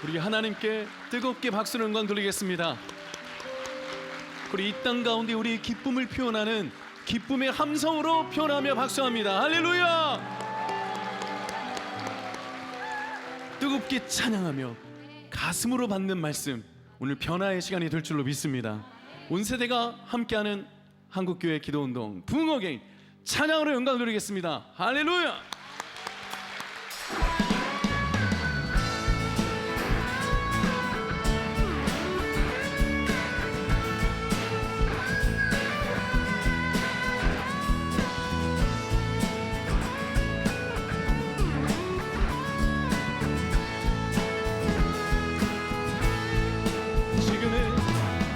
우리 하나님께 뜨겁게 박수로 영광 돌리겠습니다. 우리 이 땅 가운데 우리 기쁨을 표현하는 기쁨의 함성으로 표현하며 박수합니다. 할렐루야! 뜨겁게 찬양하며 가슴으로 받는 말씀, 오늘 변화의 시간이 될 줄로 믿습니다. 온 세대가 함께하는 한국교회 기도운동 부흥어게인 찬양으로 영광 돌리겠습니다. 할렐루야!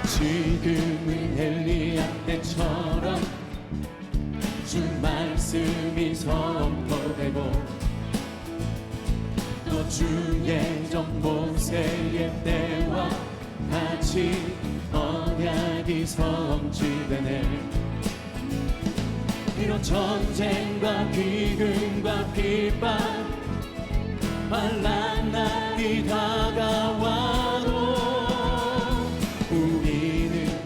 지금은 엘리야 때처럼 주 말씀이 선포되고 또 주의 종 모세의 때와 같이 언약이 성취되네. 비록 전쟁과 기근과 핍박 환난 날이 다가와도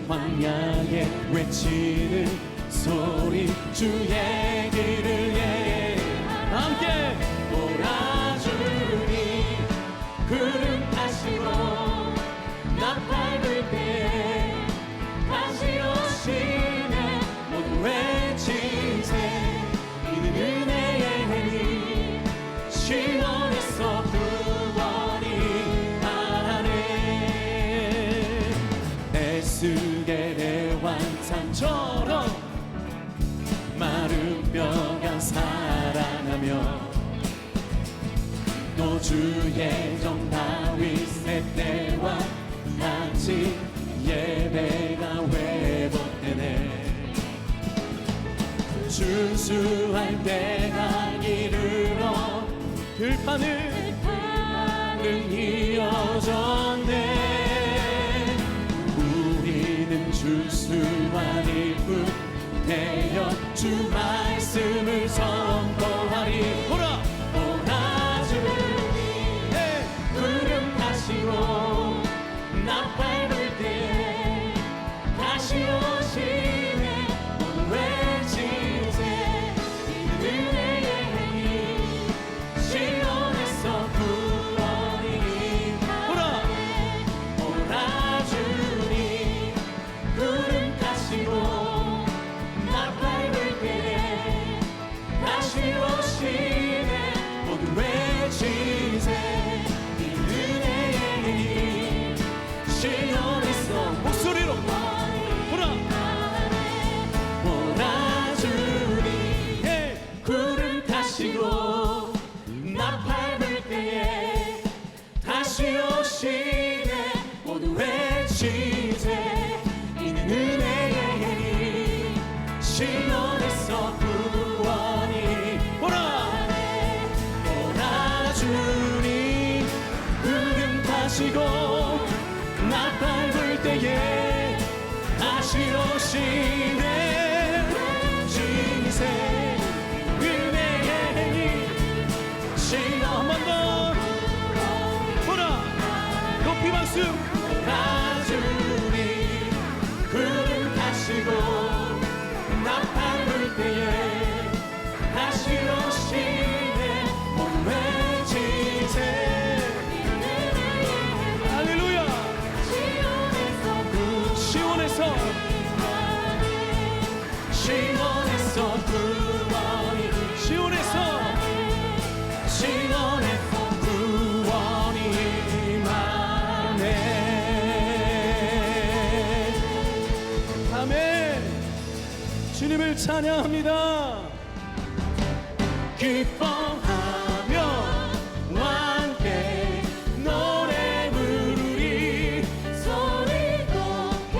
광야에 외치는 소리 주의 길을 함께 몰아주니 구름 타시고 나 밟을 때 다시 오시네. 모두 외치세 이는 은혜의 해니 시온에서 구원이 하네. 에스겔의 환상처럼 마른 뼈가 살아나며 또 주의 종 다윗의 때와 같이 예배가 회복되네. 준수할 때가 이르러 들판은 이어졌네. 우리는 준수하리 뿐 되어 주 말씀을 선포하리. 보라! 몰아주니 구름 타시고 나 밟을 때 다시 오시네. 모두 외치세 은혜의 행위 시온에서 구원이 하네. 몰아주니 구름 타시고 나 밟을 때 다시 오시네. 모두 외치세 은혜의 행위 시온에서 목소리로 보라! 몰아주니 구름 타시고 나 밟을 때에 다시 오시네. 모두 외치세 이는 은혜의 행위 시온에서 구원이 보라! 몰아주니 구름 타시고 나 밟을 때에 다시 오시네. 지세 은혜의 행위 시온 한 번 더! 보라! 높이 박수! 몰아주니 구름 타시고 나 밟을 때에 다시 오시네. 모두 외치세 할렐루야! 시온에서 시온에서 구원이 시온에서 시온에서 구원이 임하네. 아멘! 주님을 찬양합니다. 기뻐하며 함께 노래 부르리. 소리 높여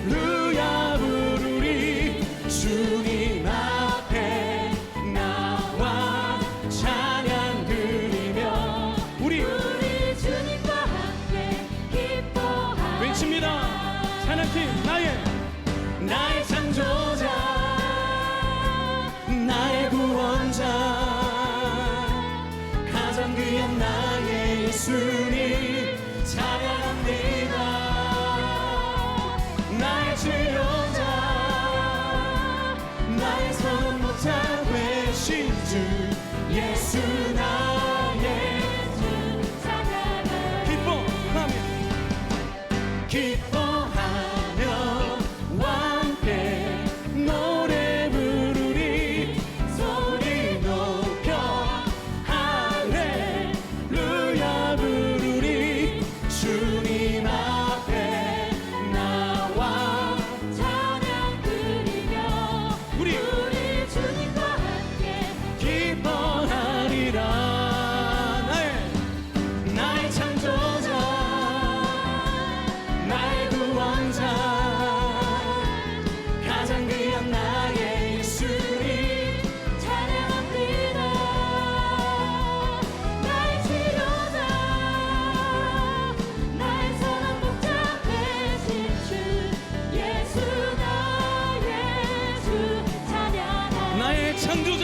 할렐루야 부르리. 주님 앞에 나와 찬양 드리며 우리 주님과 함께 기뻐하리. 외칩니다. 찬양팀 나의 창조자 나의 예수님 찬양합니다. 나의 치료자 나의 손 못자 되신 주 예수 나의 주 찬양하며 기뻐하며 함께 노래 부르리 소리 높여 할렐루야 부르리 주님 앞에 나와 찬양 드리며 우리 주님과 함께 기뻐하리라. 나의 창조자 나의 구원자 가장 귀한 나의 예수님 찬양합니다. 나의 치료자 나의 선한 목자 되신 주 예수 나의 주 찬양합니다. 나의 창조자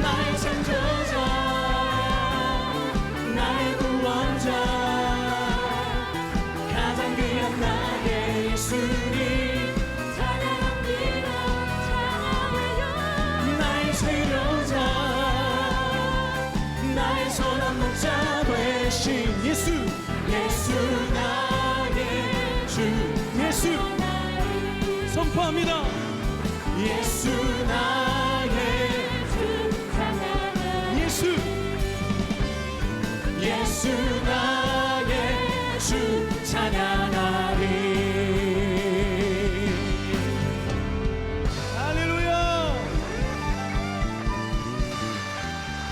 나의 창조자 나의 구원자 가장 귀한 나의 예수님 찬양합니다. 찬양하여 나의 치료자 나의 선한 목자 되신 예수 예수 나의 주 예수 선포합니다. 예수 나의 주 찬양하여 예수 예수 나의 주 찬양하리. 할렐루야.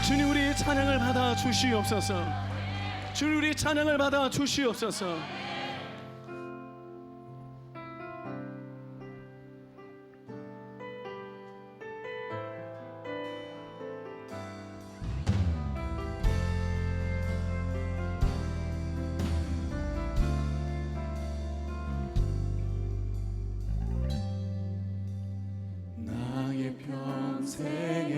주님 우리의 찬양을 받아 주시옵소서. 주님 우리의 찬양을 받아 주시옵소서. 나의 평생에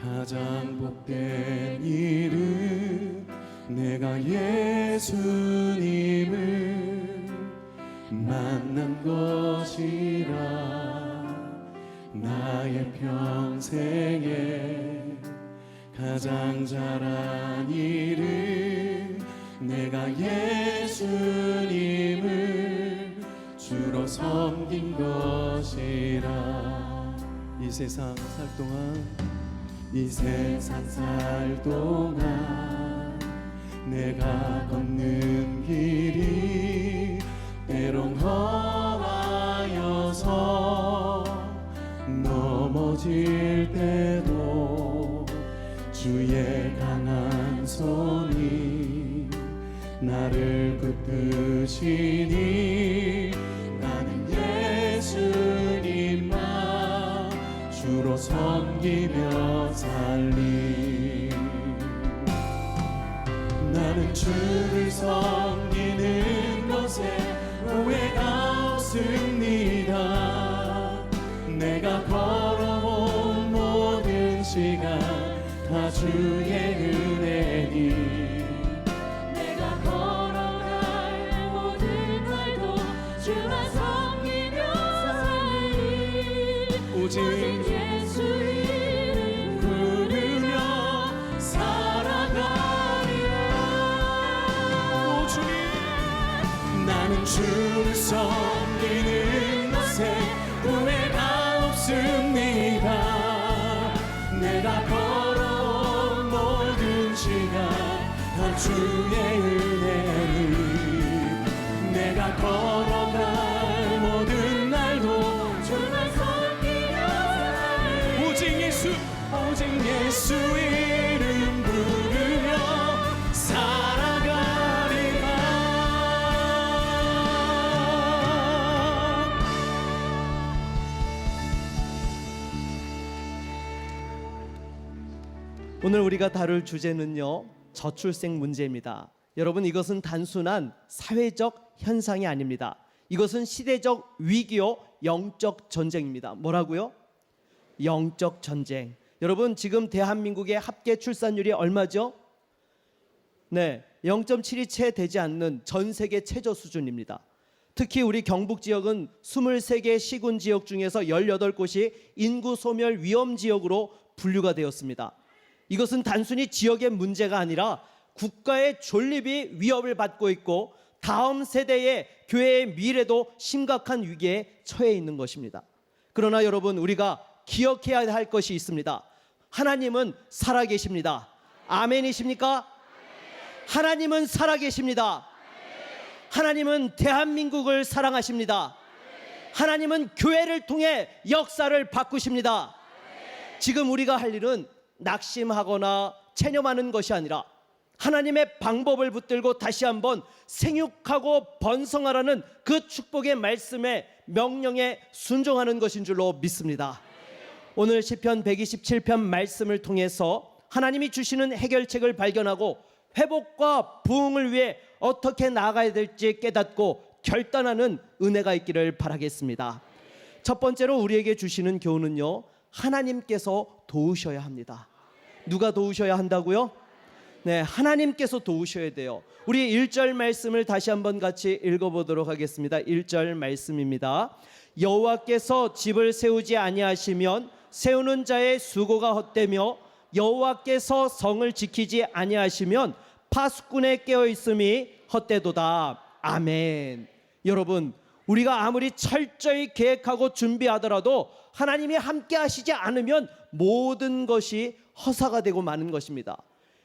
가장 복된 일은 내가 예수님을 만난 것이라. 나의 평생에 가장 잘한 일은 내가 예수님을 주로 섬긴 것이라. 이 세상 살 동안 이 세상 살 동안 내가 걷는 길이 때론 험하여서 넘어질 때도 주의 강한 손이 나를 붙드시니 나는 예수님만 주로 섬기며 살리. 나는 주를 섬기는 것에 후회가 없습니다. 내가 걸어온 모든 시간 다 주의 은혜니 내가 걸어갈 모든 날도 주만 섬기며 살리. 오직 예수 이름 부르며 살아가리라. 오 주님 나는 주를 섬기는 것에 후회가 없습니다. 내가 걸어온 모든 시간 다 주의 은혜니 내가 걸어갈 모든 날도 주만 섬기며 살리. 오직 예수 이름 부르며 살아가리라. 오늘 우리가 다룰 주제는요, 저출생 문제입니다. 여러분, 이것은 단순한 사회적 현상이 아닙니다. 이것은 시대적 위기요, 영적 전쟁입니다. 뭐라고요? 영적 전쟁. 여러분, 지금 대한민국의 합계 출산율이 얼마죠? 네, 0.7이 채 되지 않는 전 세계 최저 수준입니다. 특히 우리 경북 지역은 23개 시군 지역 중에서 18곳이 인구 소멸 위험 지역으로 분류가 되었습니다. 이것은 단순히 지역의 문제가 아니라 국가의 존립이 위협을 받고 있고 다음 세대의 교회의 미래도 심각한 위기에 처해 있는 것입니다. 그러나 여러분, 우리가 기억해야 할 것이 있습니다. 하나님은 살아계십니다. 아멘이십니까? 하나님은 살아계십니다. 하나님은 대한민국을 사랑하십니다. 하나님은 교회를 통해 역사를 바꾸십니다. 지금 우리가 할 일은 낙심하거나 체념하는 것이 아니라 하나님의 방법을 붙들고 다시 한번 생육하고 번성하라는 그 축복의 말씀에 명령에 순종하는 것인 줄로 믿습니다. 오늘 시편 127편 말씀을 통해서 하나님이 주시는 해결책을 발견하고 회복과 부흥을 위해 어떻게 나아가야 될지 깨닫고 결단하는 은혜가 있기를 바라겠습니다. 첫 번째로 우리에게 주시는 교훈은요, 하나님께서 도우셔야 합니다. 누가 도우셔야 한다고요? 네, 하나님께서 도우셔야 돼요. 우리 1절 말씀을 다시 한번 같이 읽어보도록 하겠습니다. 1절 말씀입니다. 여호와께서 집을 세우지 아니하시면 세우는 자의 수고가 헛되며 여호와께서 성을 지키지 아니하시면 파수꾼에 깨어 있음이 헛되도다. 아멘. 여러분, 우리가 아무리 철저히 계획하고 준비하더라도 하나님이 함께 하시지 않으면 모든 것이 허사가 되고 마는 것입니다.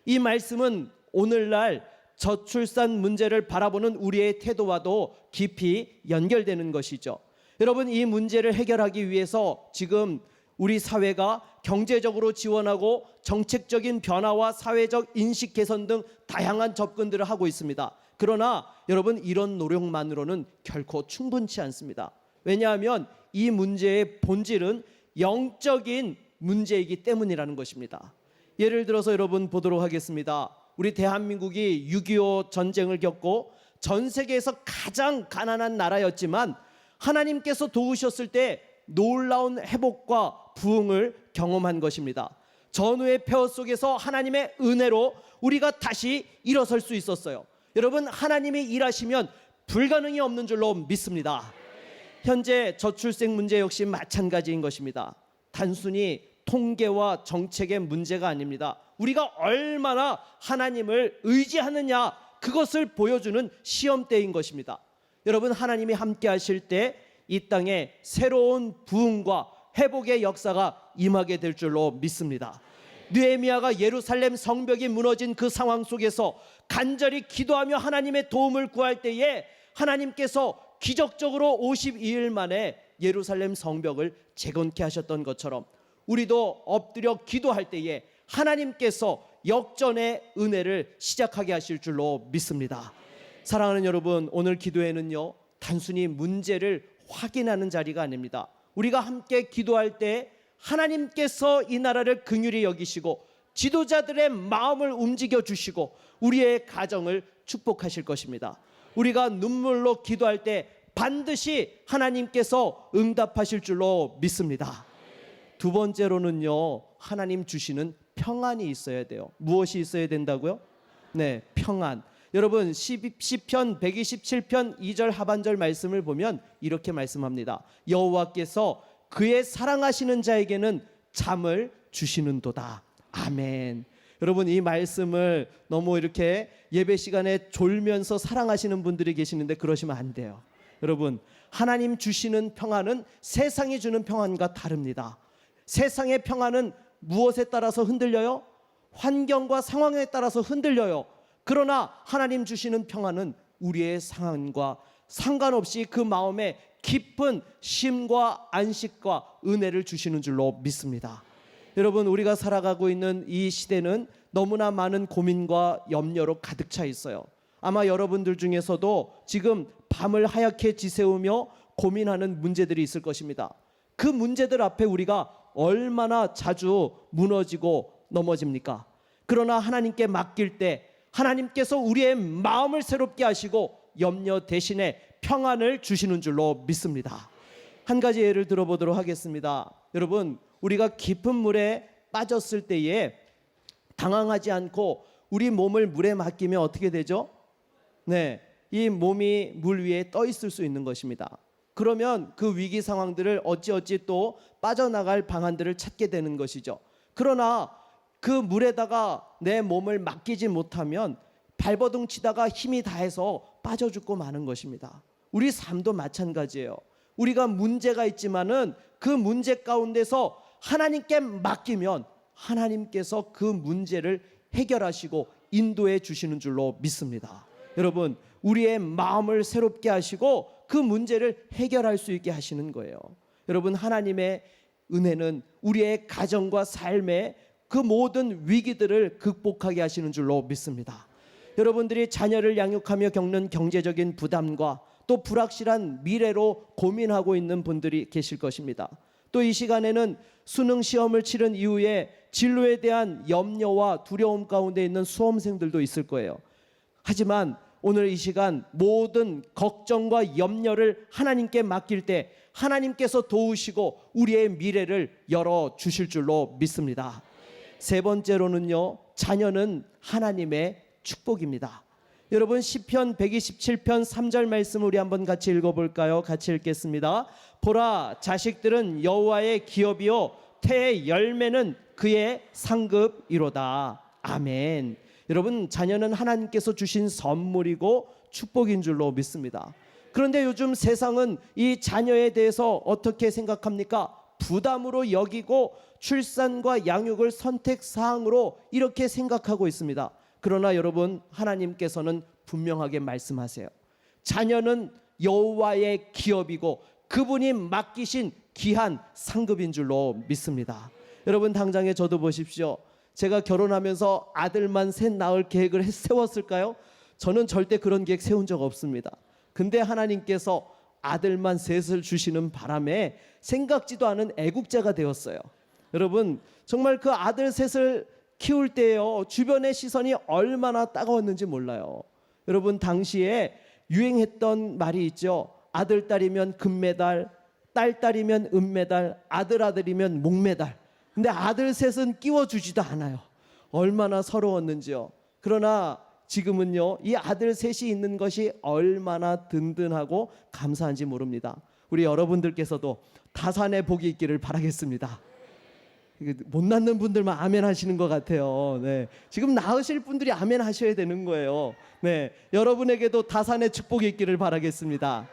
이 말씀은 오늘날 저출산 문제를 바라보는 우리의 태도와도 깊이 연결되는 것이죠. 여러분, 이 문제를 해결하기 위해서 지금 우리 사회가 경제적으로 지원하고 정책적인 변화와 사회적 인식 개선 등 다양한 접근들을 하고 있습니다. 그러나 여러분, 이런 노력만으로는 결코 충분치 않습니다. 왜냐하면 이 문제의 본질은 영적인 문제이기 때문이라는 것입니다. 예를 들어서 여러분 보도록 하겠습니다. 우리 대한민국이 6.25 전쟁을 겪고 전 세계에서 가장 가난한 나라였지만 하나님께서 도우셨을 때 놀라운 회복과 부흥을 경험한 것입니다. 전후의 폐허 속에서 하나님의 은혜로 우리가 다시 일어설 수 있었어요. 여러분, 하나님이 일하시면 불가능이 없는 줄로 믿습니다. 현재 저출생 문제 역시 마찬가지인 것입니다. 단순히 통계와 정책의 문제가 아닙니다. 우리가 얼마나 하나님을 의지하느냐, 그것을 보여주는 시험대인 것입니다. 여러분, 하나님이 함께 하실 때 이 땅에 새로운 부흥과 회복의 역사가 임하게 될 줄로 믿습니다. 느헤미야가 예루살렘 성벽이 무너진 그 상황 속에서 간절히 기도하며 하나님의 도움을 구할 때에 하나님께서 기적적으로 52일 만에 예루살렘 성벽을 재건케 하셨던 것처럼 우리도 엎드려 기도할 때에 하나님께서 역전의 은혜를 시작하게 하실 줄로 믿습니다. 사랑하는 여러분, 오늘 기도회는요, 단순히 문제를 확인하는 자리가 아닙니다. 우리가 함께 기도할 때 하나님께서 이 나라를 긍휼히 여기시고 지도자들의 마음을 움직여 주시고 우리의 가정을 축복하실 것입니다. 우리가 눈물로 기도할 때 반드시 하나님께서 응답하실 줄로 믿습니다. 두 번째로는요, 하나님 주시는 평안이 있어야 돼요. 무엇이 있어야 된다고요? 네, 평안. 여러분, 시편 127편 2절 하반절 말씀을 보면 이렇게 말씀합니다. 여호와께서 그의 사랑하시는 자에게는 잠을 주시는도다. 아멘. 여러분, 이 말씀을 너무 이렇게 예배 시간에 졸면서 사랑하시는 분들이 계시는데 그러시면 안 돼요. 여러분, 하나님 주시는 평안은 세상이 주는 평안과 다릅니다. 세상의 평안은 무엇에 따라서 흔들려요? 환경과 상황에 따라서 흔들려요. 그러나 하나님 주시는 평안은 우리의 상황과 상관없이 그 마음에 깊은 쉼과 안식과 은혜를 주시는 줄로 믿습니다. 여러분, 우리가 살아가고 있는 이 시대는 너무나 많은 고민과 염려로 가득 차 있어요. 아마 여러분들 중에서도 지금 밤을 하얗게 지새우며 고민하는 문제들이 있을 것입니다. 그 문제들 앞에 우리가 얼마나 자주 무너지고 넘어집니까? 그러나 하나님께 맡길 때 하나님께서 우리의 마음을 새롭게 하시고 염려 대신에 평안을 주시는 줄로 믿습니다. 한 가지 예를 들어보도록 하겠습니다. 여러분, 우리가 깊은 물에 빠졌을 때에 당황하지 않고 우리 몸을 물에 맡기면 어떻게 되죠? 네, 이 몸이 물 위에 떠 있을 수 있는 것입니다. 그러면 그 위기 상황들을 어찌어찌 또 빠져나갈 방안들을 찾게 되는 것이죠. 그러나 그 물에다가 내 몸을 맡기지 못하면 발버둥 치다가 힘이 다해서 빠져 죽고 마는 것입니다. 우리 삶도 마찬가지예요. 우리가 문제가 있지만은 그 문제 가운데서 하나님께 맡기면 하나님께서 그 문제를 해결하시고 인도해 주시는 줄로 믿습니다. 여러분, 우리의 마음을 새롭게 하시고 그 문제를 해결할 수 있게 하시는 거예요. 여러분, 하나님의 은혜는 우리의 가정과 삶의 그 모든 위기들을 극복하게 하시는 줄로 믿습니다. 여러분들이 자녀를 양육하며 겪는 경제적인 부담과 또 불확실한 미래로 고민하고 있는 분들이 계실 것입니다. 또 이 시간에는 수능 시험을 치른 이후에 진로에 대한 염려와 두려움 가운데 있는 수험생들도 있을 거예요. 하지만 오늘 이 시간 모든 걱정과 염려를 하나님께 맡길 때 하나님께서 도우시고 우리의 미래를 열어 주실 줄로 믿습니다. 세 번째로는요, 자녀는 하나님의 축복입니다. 여러분, 시편 127편 3절 말씀 우리 한번 같이 읽어볼까요? 같이 읽겠습니다. 보라, 자식들은 여호와의 기업이요 태의 열매는 그의 상급이로다. 아멘. 여러분, 자녀는 하나님께서 주신 선물이고 축복인 줄로 믿습니다. 그런데 요즘 세상은 이 자녀에 대해서 어떻게 생각합니까? 부담으로 여기고 출산과 양육을 선택사항으로 이렇게 생각하고 있습니다. 그러나 여러분, 하나님께서는 분명하게 말씀하세요. 자녀는 여호와의 기업이고 그분이 맡기신 귀한 상급인 줄로 믿습니다. 여러분, 당장에 저도 보십시오. 제가 결혼하면서 아들만 셋 낳을 계획을 세웠을까요? 저는 절대 그런 계획 세운 적 없습니다. 근데 하나님께서 아들만 셋을 주시는 바람에 생각지도 않은 애국자가 되었어요. 여러분, 정말 그 아들 셋을 키울 때요, 주변의 시선이 얼마나 따가웠는지 몰라요. 여러분, 당시에 유행했던 말이 있죠. 아들 딸이면 금메달, 딸 딸이면 은메달, 아들이면 목메달. 근데 아들 셋은 끼워주지도 않아요. 얼마나 서러웠는지요. 그러나 지금은요, 이 아들 셋이 있는 것이 얼마나 든든하고 감사한지 모릅니다. 우리 여러분들께서도 다산의 복이 있기를 바라겠습니다. 못 낳는 분들만 아멘 하시는 것 같아요. 네, 지금 낳으실 분들이 아멘 하셔야 되는 거예요. 네, 여러분에게도 다산의 축복이 있기를 바라겠습니다.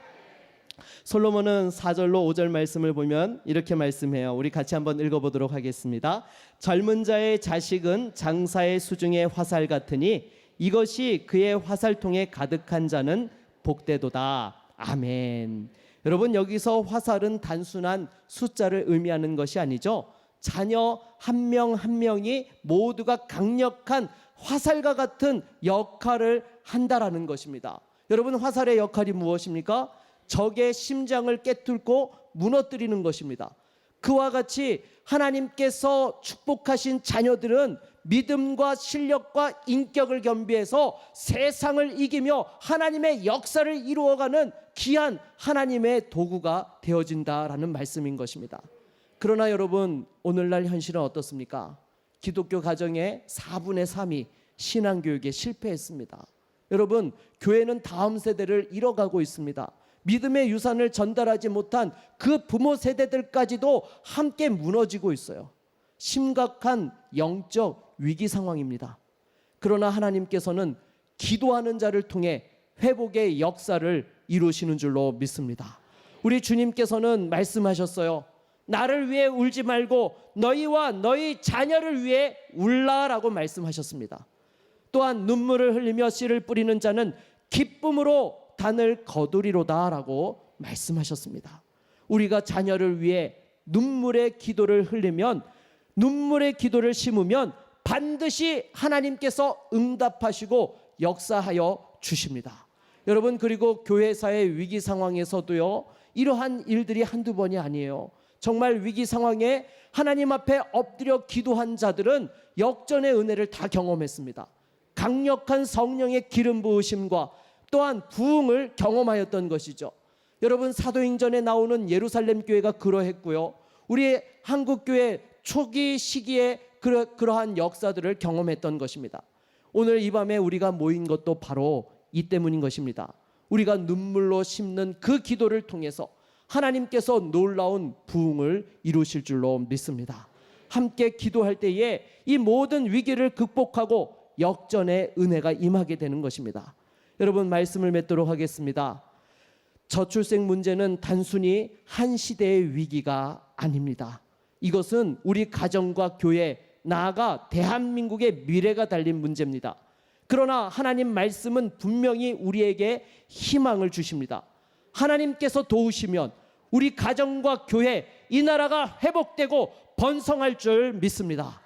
솔로몬은 4절로 5절 말씀을 보면 이렇게 말씀해요. 우리 같이 한번 읽어보도록 하겠습니다. 젊은 자의 자식은 장사의 수중의 화살 같으니 이것이 그의 화살통에 가득한 자는 복되도다. 아멘. 여러분, 여기서 화살은 단순한 숫자를 의미하는 것이 아니죠. 자녀 한 명 한 명이 모두가 강력한 화살과 같은 역할을 한다라는 것입니다. 여러분, 화살의 역할이 무엇입니까? 적의 심장을 깨뚫고 무너뜨리는 것입니다. 그와 같이 하나님께서 축복하신 자녀들은 믿음과 실력과 인격을 겸비해서 세상을 이기며 하나님의 역사를 이루어가는 귀한 하나님의 도구가 되어진다라는 말씀인 것입니다. 그러나 여러분, 오늘날 현실은 어떻습니까? 기독교 가정의 4분의 3이 신앙교육에 실패했습니다. 여러분, 교회는 다음 세대를 잃어가고 있습니다. 믿음의 유산을 전달하지 못한 그 부모 세대들까지도 함께 무너지고 있어요. 심각한 영적 위기 상황입니다. 그러나 하나님께서는 기도하는 자를 통해 회복의 역사를 이루시는 줄로 믿습니다. 우리 주님께서는 말씀하셨어요. 나를 위해 울지 말고 너희와 너희 자녀를 위해 울라라고 말씀하셨습니다. 또한 눈물을 흘리며 씨를 뿌리는 자는 기쁨으로 단을 거두리로다라고 말씀하셨습니다. 우리가 자녀를 위해 눈물의 기도를 흘리면, 눈물의 기도를 심으면 반드시 하나님께서 응답하시고 역사하여 주십니다. 여러분, 그리고 교회사의 위기 상황에서도요, 이러한 일들이 한두 번이 아니에요. 정말 위기 상황에 하나님 앞에 엎드려 기도한 자들은 역전의 은혜를 다 경험했습니다. 강력한 성령의 기름 부으심과 또한 부흥을 경험하였던 것이죠. 여러분, 사도행전에 나오는 예루살렘 교회가 그러했고요, 우리 한국 교회 초기 시기에 그러한 역사들을 경험했던 것입니다. 오늘 이 밤에 우리가 모인 것도 바로 이 때문인 것입니다. 우리가 눈물로 심는 그 기도를 통해서 하나님께서 놀라운 부흥을 이루실 줄로 믿습니다. 함께 기도할 때에 이 모든 위기를 극복하고 역전의 은혜가 임하게 되는 것입니다. 여러분, 말씀을 맺도록 하겠습니다. 저출생 문제는 단순히 한 시대의 위기가 아닙니다. 이것은 우리 가정과 교회, 나아가 대한민국의 미래가 달린 문제입니다. 그러나 하나님 말씀은 분명히 우리에게 희망을 주십니다. 하나님께서 도우시면 우리 가정과 교회, 이 나라가 회복되고 번성할 줄 믿습니다.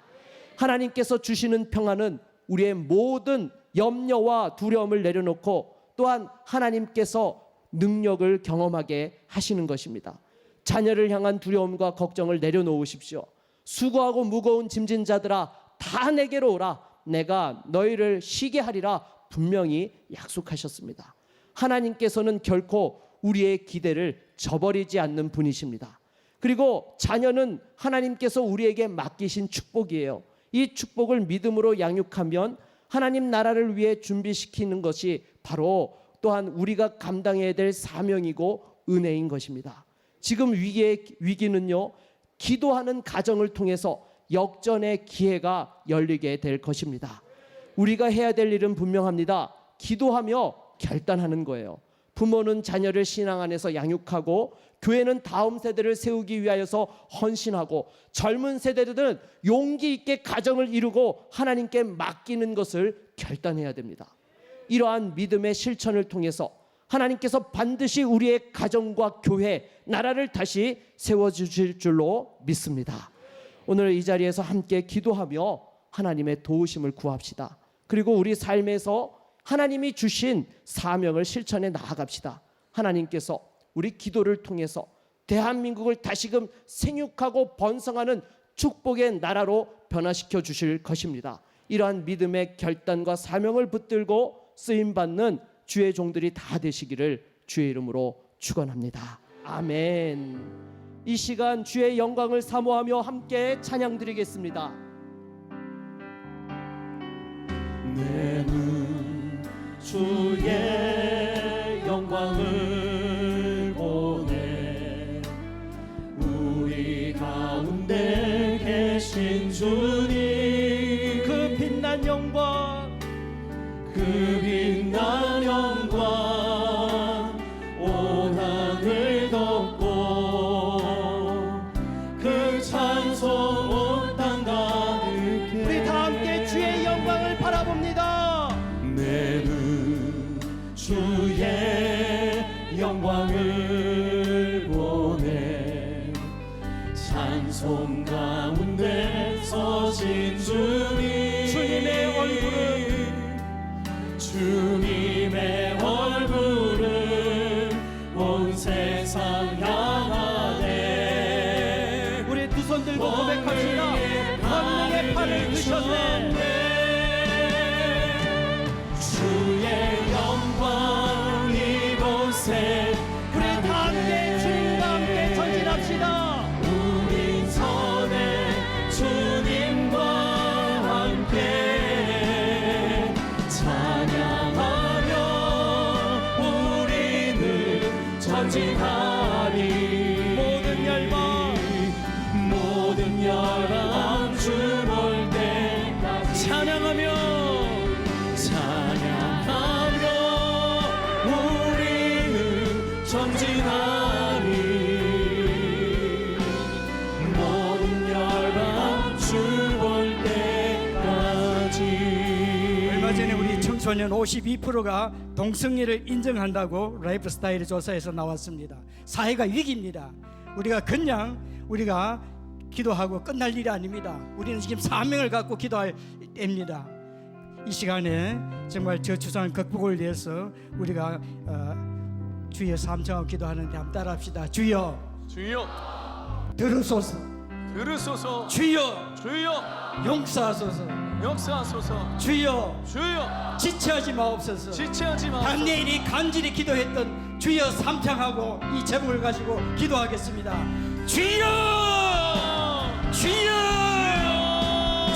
하나님께서 주시는 평안은 우리의 모든 염려와 두려움을 내려놓고 또한 하나님께서 능력을 경험하게 하시는 것입니다. 자녀를 향한 두려움과 걱정을 내려놓으십시오. 수고하고 무거운 짐진 자들아, 다 내게로 오라. 내가 너희를 쉬게 하리라 분명히 약속하셨습니다. 하나님께서는 결코 우리의 기대를 저버리지 않는 분이십니다. 그리고 자녀는 하나님께서 우리에게 맡기신 축복이에요. 이 축복을 믿음으로 양육하면 하나님 나라를 위해 준비시키는 것이 바로 또한 우리가 감당해야 될 사명이고 은혜인 것입니다. 지금 위기는요, 기도하는 가정을 통해서 역전의 기회가 열리게 될 것입니다. 우리가 해야 될 일은 분명합니다. 기도하며 결단하는 거예요. 부모는 자녀를 신앙 안에서 양육하고, 교회는 다음 세대를 세우기 위하여서 헌신하고, 젊은 세대들은 용기 있게 가정을 이루고 하나님께 맡기는 것을 결단해야 됩니다. 이러한 믿음의 실천을 통해서 하나님께서 반드시 우리의 가정과 교회, 나라를 다시 세워주실 줄로 믿습니다. 오늘 이 자리에서 함께 기도하며 하나님의 도우심을 구합시다. 그리고 우리 삶에서 하나님이 주신 사명을 실천해 나아갑시다. 하나님께서 우리 기도를 통해서 대한민국을 다시금 생육하고 번성하는 축복의 나라로 변화시켜 주실 것입니다. 이러한 믿음의 결단과 사명을 붙들고 쓰임받는 주의 종들이 다 되시기를 주의 이름으로 축원합니다. 아멘. 이 시간 주의 영광을 사모하며 함께 찬양 드리겠습니다. 내 눈 주의 영광을 보네. 우리 가운데 계신 주님, 그 빛난 영광, 그 빛난 영광 온 하늘 덮고, 그 찬송 온 땅 가득해. 우리 다 함께 주의 영광을 바라봅니다. 내 눈 주의 영광을 보네. 찬송 가운데 서신 주님, 주님의 얼굴은 온 세상 향하네. 우리 두 손 들고 고백합시다. 권능의 팔을 드셨네. 주의 영광 이곳에 우리 다 함께 주님과 함께 전진합시다. 우린 선해 주님과 함께 찬양하며 우리는 전진하리. 모든 열방 주 볼 때까지 찬양하며 우리는 전진하리. 모든 열방 주 볼 때까지. 얼마 전에 우리 청소년 52%가 동성애를 인정한다고 라이프스타일 조사에서 나왔습니다. 사회가 위기입니다. 우리가 그냥 기도하고 끝날 일이 아닙니다. 우리는 지금 사명을 갖고 기도할 때입니다. 이 시간에 정말 저출산 극복을 위해서 우리가 주여 삼창하고 기도하는데 한번 따라합시다. 주여 주여 들으소서. 들으소서. 주여 주여 용서하소서. 역사하소서. 주여 주여 지체하지 마옵소서. 지체하지 마옵소서. 단내일이 간절히 기도했던 주여 삼창하고 이 제목을 가지고 기도하겠습니다. 주여 주여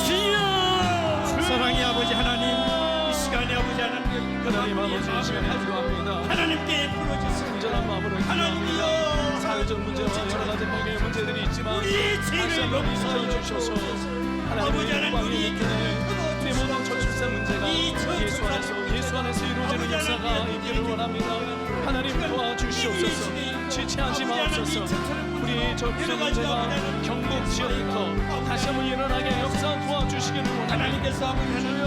주여 사랑의 아버지 하나님, 아버지 이 시간에 기도합니다. 하나님께 풀어주세요. 간절한 마음으로 하나님이여, 기도합니다. 사회적 문제와 여러 가지 범위의 문제들이 있지만 우리의 다시 죄를 한번 용서하여 인정해 주셔서 아버지 하나님의 하나님, 영광을 우리의 입게 내 모든 저출산 문제가 이 저출산 예수 안에서 이루어지는 아버지 역사가 하나님, 있기를 원합니다. 하나님 도와주시옵소서. 지체하지 마옵소서. 우리 저출산 문제가 경북 지역부터 다시 한번 일어나게 역사 도와주시기를 원합니다. 하나님께서 아버지 하나님 주여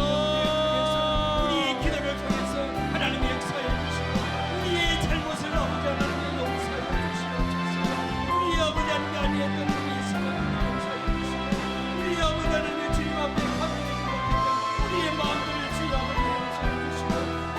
우리의 기도를 통해서 하나님의 역사에 주시고 우리의 잘못을 아버지 하나님의 용서해 주시옵소서. 우리 아버지 하나님 아니했던 우리 생각을 용서해 주시고 우리 아버지 하나님의 주님 앞에 감사드리고 우리의 마음들을 주님 앞에 용서해 주시고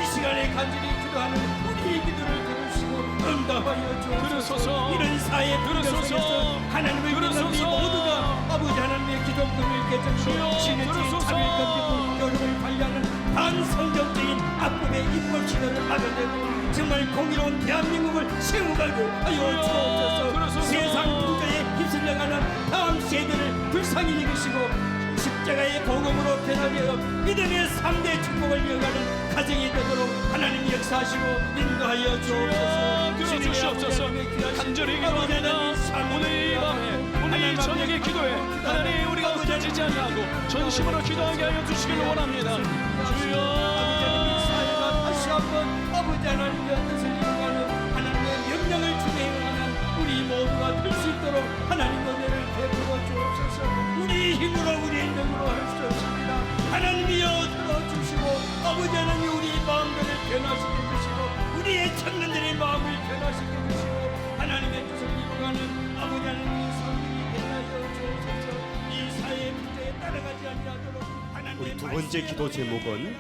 이 시간에 간절히 기도하는 우리의 기도를 들으시고 응답하여 주옵소서. 이런 사회 불교속에서 하나님을 믿는 우리 모두가 아버지 하나님의 기도금을 개정하고 진행적인 차별 금지고 교육을 관리하는 반성경적인 악법의 입법 시도를 하게 되고 정말 공의로운 대한민국을 세우가게 하여 주옵소서. 세상 문제에 휩쓸려가는 다음 세대를 불쌍히 여기시고 십자가의 복음으로 변화되어 믿음의 3대 축복을 이어가는 가정이 되도록 하나님 역사하시고 인도하여 주옵소서. 들어주시옵소서. 간절히 기도합니다. 오늘 이 밤에 오늘 이 저녁의 기도에 하나님 우리가 흩어지지 아니하고 전심으로 기도하게 하여 주시기를 원합니다. 주여 사회가 다시 한번 아버지 하나님의 뜻을 이루어가는 하나님의 명령을 준행하는 우리 모두가 될 수 있도록 하나님 은혜를 베풀어 주옵소서. 우리 힘으로 우리의 능으로 할 수 없습니다. 하나님이여 도와주시고 아버지 하나님 우리 마음들을 변화시켜 주시고 우리의 청년들의 마음을 변화시켜 주시고 하나님의 뜻을 이루어가는 아버지 하나님의 성령이 되게 하여 주옵소서. 이 사회의 문제에 따라가지 아니하도록 하나님의 우리 두 번째 기도 말씀에 제목은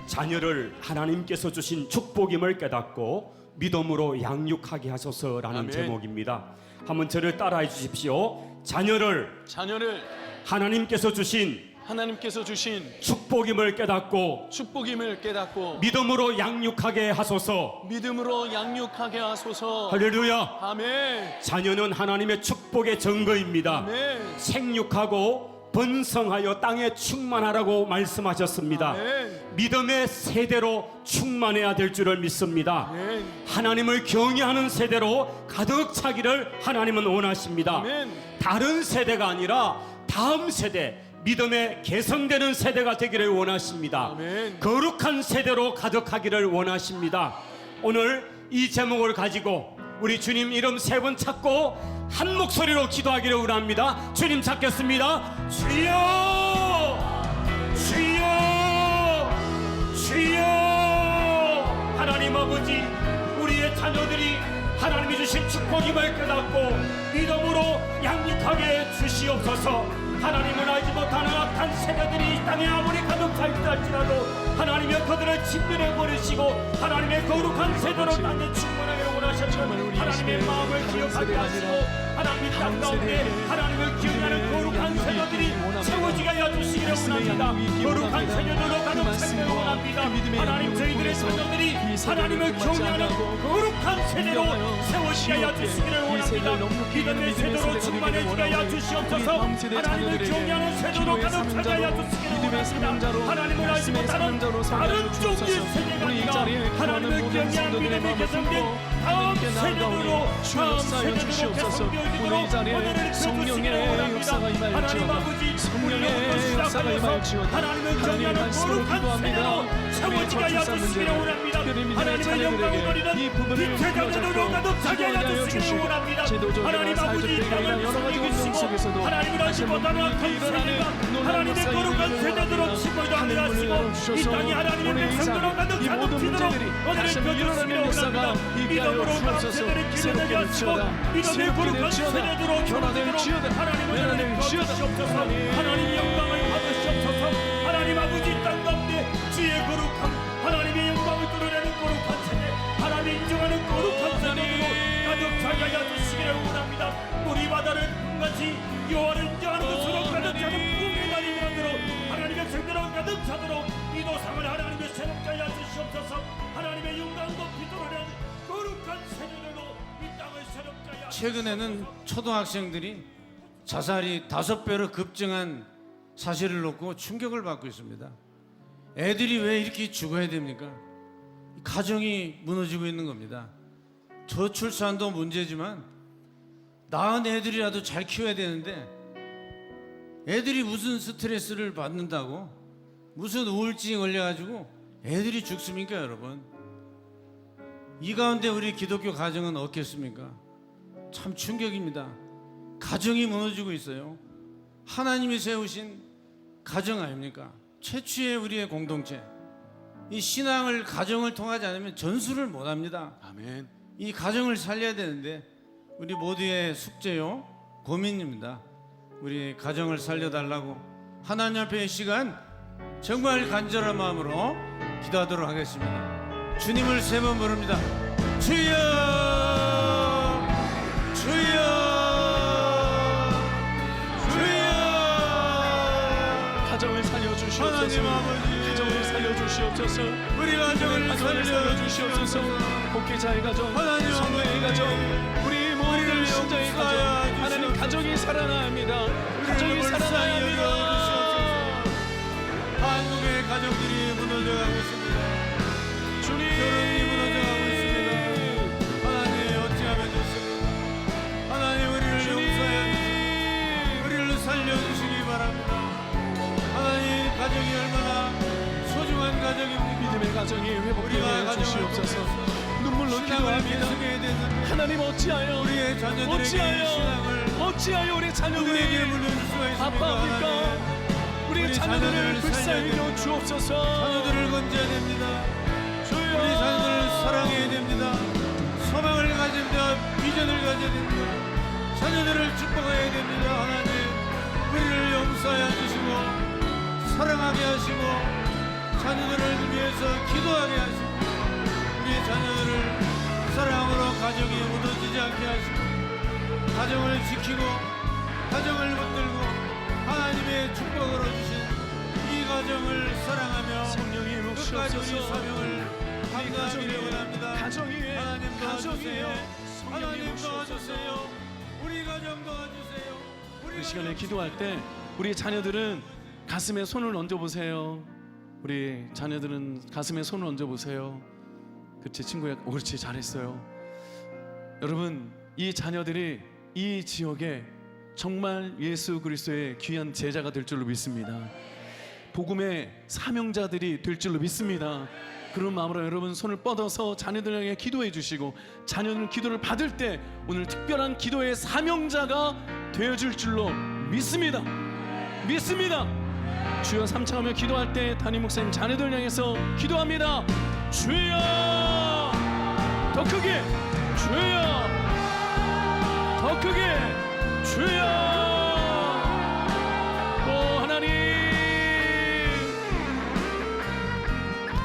자녀를 하나님께서 주신 축복임을 깨닫고 믿음으로 양육하게 하소서라는 아멘. 제목입니다. 한번 저를 따라해 주십시오. 자녀를 하나님께서 주신 하나님께서 주신 축복임을 깨닫고 축복임을 깨닫고 믿음으로 양육하게 하소서. 믿음으로 양육하게 하소서. 할렐루야. 아멘. 자녀는 하나님의 축복의 증거입니다. 아멘. 생육하고 번성하여 땅에 충만하라고 말씀하셨습니다. 아멘. 믿음의 세대로 충만해야 될 줄을 믿습니다. 아멘. 하나님을 경외하는 세대로 가득 차기를 하나님은 원하십니다. 아멘. 다른 세대가 아니라 다음 세대, 믿음의 개성되는 세대가 되기를 원하십니다. 아멘. 거룩한 세대로 가득하기를 원하십니다. 오늘 이 제목을 가지고 우리 주님 이름 3번 찾고 한 목소리로 기도하기를 원합니다. 주님 찾겠습니다. 주여, 주여, 주여. 하나님 아버지, 우리의 자녀들이 하나님이 주신 축복임을 깨닫고 믿음으로 양육하게 주시옵소서. 하나님은 알지 못하는 악한 세대들이 이 땅에 아무리 가득 차 있다 할지라도 하나님의 그들을 진멸해 버리시고 하나님의 거룩한 세대로 땅에 충만하기를 원하셨던 하나님의 마음을 기억하게 하시고 하나님 땅 가운데 하나님을 기억하는 거룩한 세대들이 세워지게 하여 주시기를 원합니다. 거룩한 세대들로 가득 차기를 원합니다. 하나님 저희들의 자녀들이 하나님을 경외하는 거룩한 세대로 세워지게 하여 주시기를 원합니다. 믿음의 세대로 충만해지게 하여 주시옵소서. 하나님을 경외하는 세대로 가득 차게 하여 주시기를 원합니다. 하나님을 알지 못하는 다른 종류의 세대가 아니라 하나님을 경외하는 믿음의 개성된 다음 세대로 오늘 이 자리에 성령의 역사가 임할지어다. 성령의 역사가 임할지어다. 하나님의 말씀으로 기도합니다. 우리 저출산 문제를 특별히 믿음의 자녀들에게 이 부분을 부여잡고 기도하게 하여 주시고 제도적이나 사회적 배경이나 여러 가지 운동 속에서도 다시 한번 이렇게 일어나는 놀라운 역사 이루기를 원합니다. 하늘문을 열어주셔서 오늘 이 자리 이 모든 문제들이 다시 한번 일어나는 역사가 있게 하여 주옵소서. 새롭게 될지어다. 새롭게 될지어다. 변화될지어다. 변화될지어다. 하나님 영광을 받으시옵소서. 하나님 아버지 땅 가운데 주의 거룩함 하나님의 영광을 드러내는 거룩한 세대 하나님 인정하는 거룩한 세대로 가득 차게 하여 주시기를 원합니다. 우리 바다를 금같이 여호와를 인정하는 것으로 가득 차는 붕의 날이 되도록 하나님의 성대로 가득 차도록 이 도상을 하나님의 새롭게 하여 주시옵소서. 하나님의 영광 높이 드러내는 거룩한 세대로 이 땅을 새롭게 하여 최근에는 초등학생들이 자살이 5배로 급증한 사실을 놓고 충격을 받고 있습니다. 애들이 왜 이렇게 죽어야 됩니까? 가정이 무너지고 있는 겁니다. 저출산도 문제지만 낳은 애들이라도 잘 키워야 되는데 애들이 무슨 스트레스를 받는다고 무슨 우울증이 걸려가지고 애들이 죽습니까 여러분? 이 가운데 우리 기독교 가정은 어떻겠습니까? 참 충격입니다. 가정이 무너지고 있어요. 하나님이 세우신 가정 아닙니까? 최초의 우리의 공동체. 이 신앙을 가정을 통하지 않으면 전술을 못합니다. 아멘. 이 가정을 살려야 되는데 우리 모두의 숙제요 고민입니다. 우리 가정을 살려달라고 하나님 앞에 이 시간 정말 간절한 마음으로 기도하도록 하겠습니다. 주님을 세 번 부릅니다. 주여 주여 주여. 가정을 살려주시옵소서. 하나님 아버지, 가정을 살려주시옵소서. 우리 가정을 살려주시옵소서. 목회자의 가정, 하나님 성도의 아버지, 가정, 우리 모든 신자의 가정, 용서하여 하나님 가정이 살아나야 합니다. 가정이 우리를 살아나야 불쌍히 합니다. 한국의 가정들이 무너져가고 있습니다. 주님, 결혼이 무너져가고 있습니다. 하나님 어찌하면 좋습니까? 하나님 우리를 용서하여 주시고 우리를 살려주시기 바랍니다. 하나님 가정이 얼마나 소중한 가정입니까? 믿음의 가정이 우리가 회복되게 가정을 주시옵소서. 통해서 눈물로 신앙을 기도합니다. 계속해야 되는데 하나님 어찌하여 우리의 자녀들에게 신앙을 어찌하여 우리 누구에게 자녀들에게 물려줄 수가 있습니까? 아파합니까? 하나님 우리 우리 자녀들을 자녀들을 불쌍히 살려야 여겨 주옵소서. 자녀들을 건져야 됩니다. 주여, 우리 자녀들을 사랑해야 됩니다. 소망을 가져야 됩니다. 비전을 가져야 됩니다. 자녀들을 축복해야 됩니다. 하나님 우리를 용서하여 주시고 사랑하게 하시고 자녀들을 위해서 기도하게 하시고 우리 자녀들을 사랑으로 가정이 무너지지 않게 하시고 가정을 지키고 가정을 붙들고 하나님의 축복으로 주신 이 가정을 사랑하며 성령이 끝까지 우리 묵시옵소서. 사명을 감당하기를 원합니다. 가정 위에 하나님 가정 도와주세요. 위에 성령이 하나님 묵시옵소서. 도와주세요. 우리 가정 도와주세요. 우리 이 시간에 가정 기도할 때 우리 자녀들은 가슴에 손을 얹어 보세요. 우리 자녀들은 가슴에 손을 얹어 보세요. 그렇지 친구야, 그렇지 잘했어요. 여러분 이 자녀들이 이 지역에 정말 예수 그리스도의 귀한 제자가 될 줄로 믿습니다. 복음의 사명자들이 될 줄로 믿습니다. 그런 마음으로 여러분 손을 뻗어서 자녀들에게 기도해 주시고 자녀는 기도를 받을 때 오늘 특별한 기도의 사명자가 되어줄 줄로 믿습니다. 믿습니다. 주여 삼창하며 기도할 때 담임 목사님 자녀들 향해서 기도합니다. 주여 더 크게 주여 더 크게 주여 오 하나님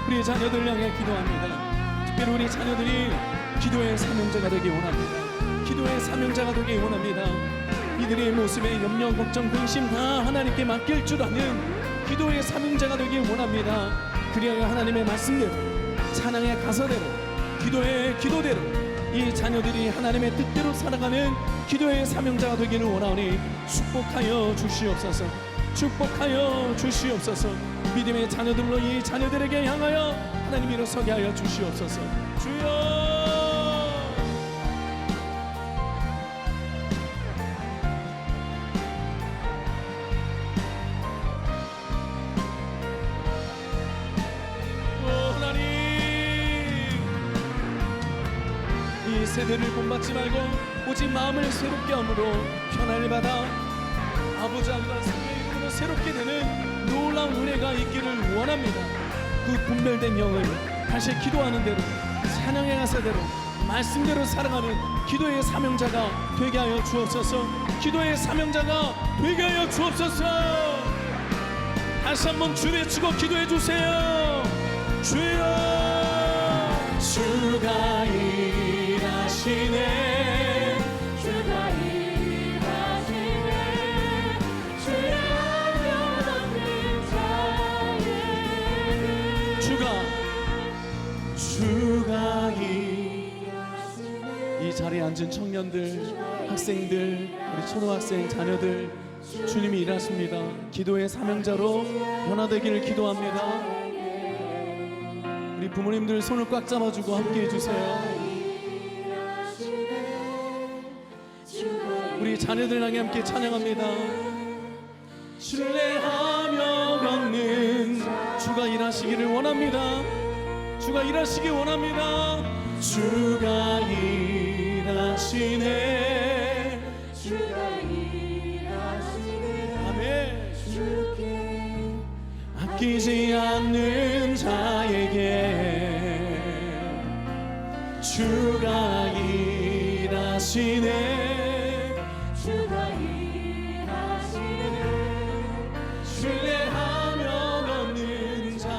우리 자녀들 향해 기도합니다. 특별히 우리 자녀들이 기도의 사명자가 되기 원합니다. 기도의 사명자가 되기 원합니다. 이들의 모습에 염려, 걱정, 근심 다 하나님께 맡길 줄 아는 기도의 사명자가 되길 원합니다. 그리하여 하나님의 말씀대로 찬양의 가사대로 기도의 기도대로 이 자녀들이 하나님의 뜻대로 살아가는 기도의 사명자가 되기를 원하오니 축복하여 주시옵소서. 축복하여 주시옵소서. 믿음의 자녀들로 이 자녀들에게 향하여 하나님 일어서게 하여 주시옵소서. 주여 이 세대를 본받지 말고 오직 마음을 새롭게 함으로 변화를 받아 아버지 하나님 성령의 이름으로 새롭게 되는 놀라운 은혜가 있기를 원합니다. 그 분별된 영을 다시 기도하는 대로 찬양의 가사대로 말씀대로 살아가는 기도의 사명자가 되게 하여 주옵소서. 기도의 사명자가 되게 하여 주옵소서. 다시 한번 주 외치고 기도해 주세요. 주여 주가 일하시네 주가 일하시네 주의 안녕 없는 자에게 주가 이 자리에 앉은 청년들, 학생들, 우리 초등학생 자녀들 주님이 일하십니다. 기도의 사명자로 변화되기를 기도합니다. 우리 우리 부모님들 손을 꽉 잡아주고 함께 해주세요. 우리 자녀들 향해 함께 찬양합니다. 신뢰하며 걷는 주가 일하시기를 원합니다. 주가 일하시기 원합니다. 주가 일하시네. 주가 일하시네. 아멘. 주께 아끼지 않는 자에게 주가 일하시네. 주가 일하시네. 신뢰하며 걷는 자.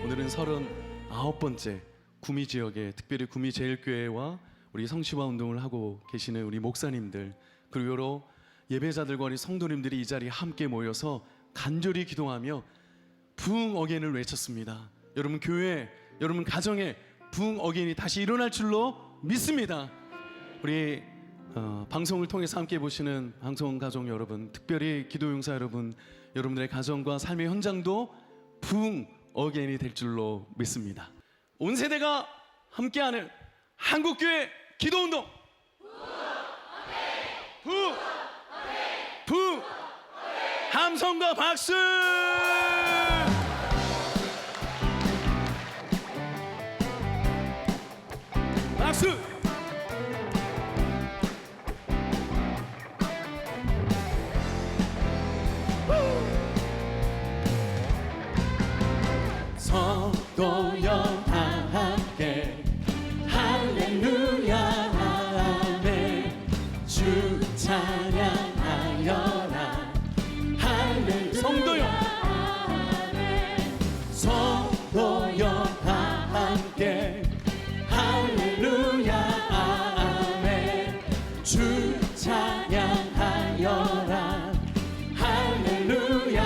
오늘은 39번째 구미 지역에, 특별히 구미 제일교회와 우리 성시화 운동을 하고 계시는 우리 목사님들, 그리고 여러 예배자들과 우리 성도님들이 이 자리에 함께 모여서 간절히 기도하며 부흥 어게인을 외쳤습니다. 여러분 교회, 여러분 가정에 부흥 어게인이 다시 일어날 줄로 믿습니다. 우리 방송을 통해서 함께 보시는 방송 가족 여러분, 특별히 기도용사 여러분, 여러분들의 가정과 삶의 현장도 부흥 어게인이 될 줄로 믿습니다. 온 세대가 함께하는 한국교회 기도운동. 부흥 함성과 박수. 박수. 성도여 다 함께 할렐루야 아멘. 주 찬양하여라 할렐루야. 성도여 성도여 다 함께 할렐루야 아멘. 주 찬양하여라 할렐루야.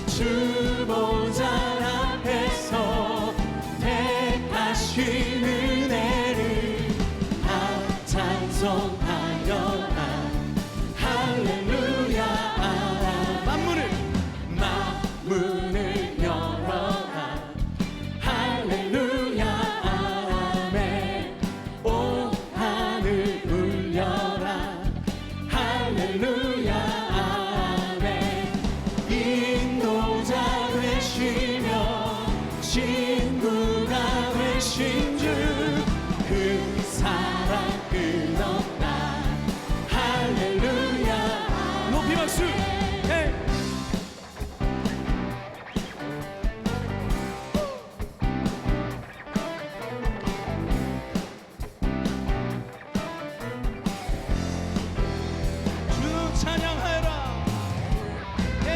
주보자 앞에서 택하신 은혜를 다 찬송하여라 할렐루야. 만문을 열어라 할렐루야 아멘. 온 하늘 울려라 할렐루야 아멘. 인도자 되시며 친구가 되신 주 그 사랑 끝없다 할렐루야. 높이 박수. 네. 주 찬양하여라. 네.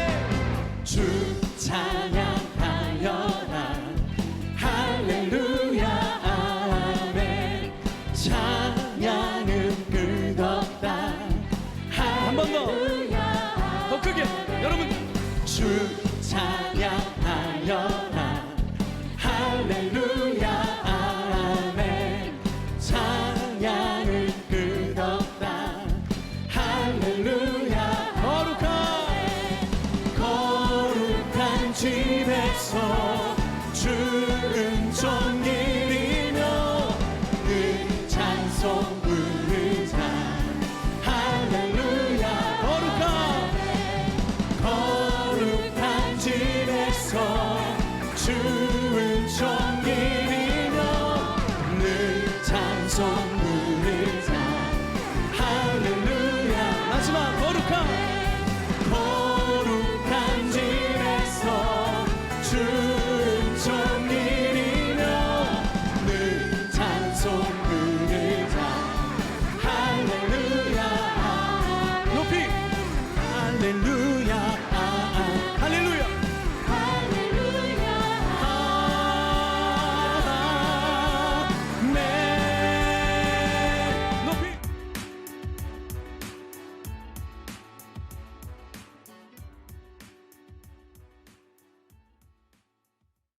주 찬양하여라 할렐루야 아멘. 찬양은 끝없다. 한 번 더 크게 여러분. 주 찬양하여라 할렐루야 아멘. 찬양은 끝없다 할렐루야. 거룩한 집에서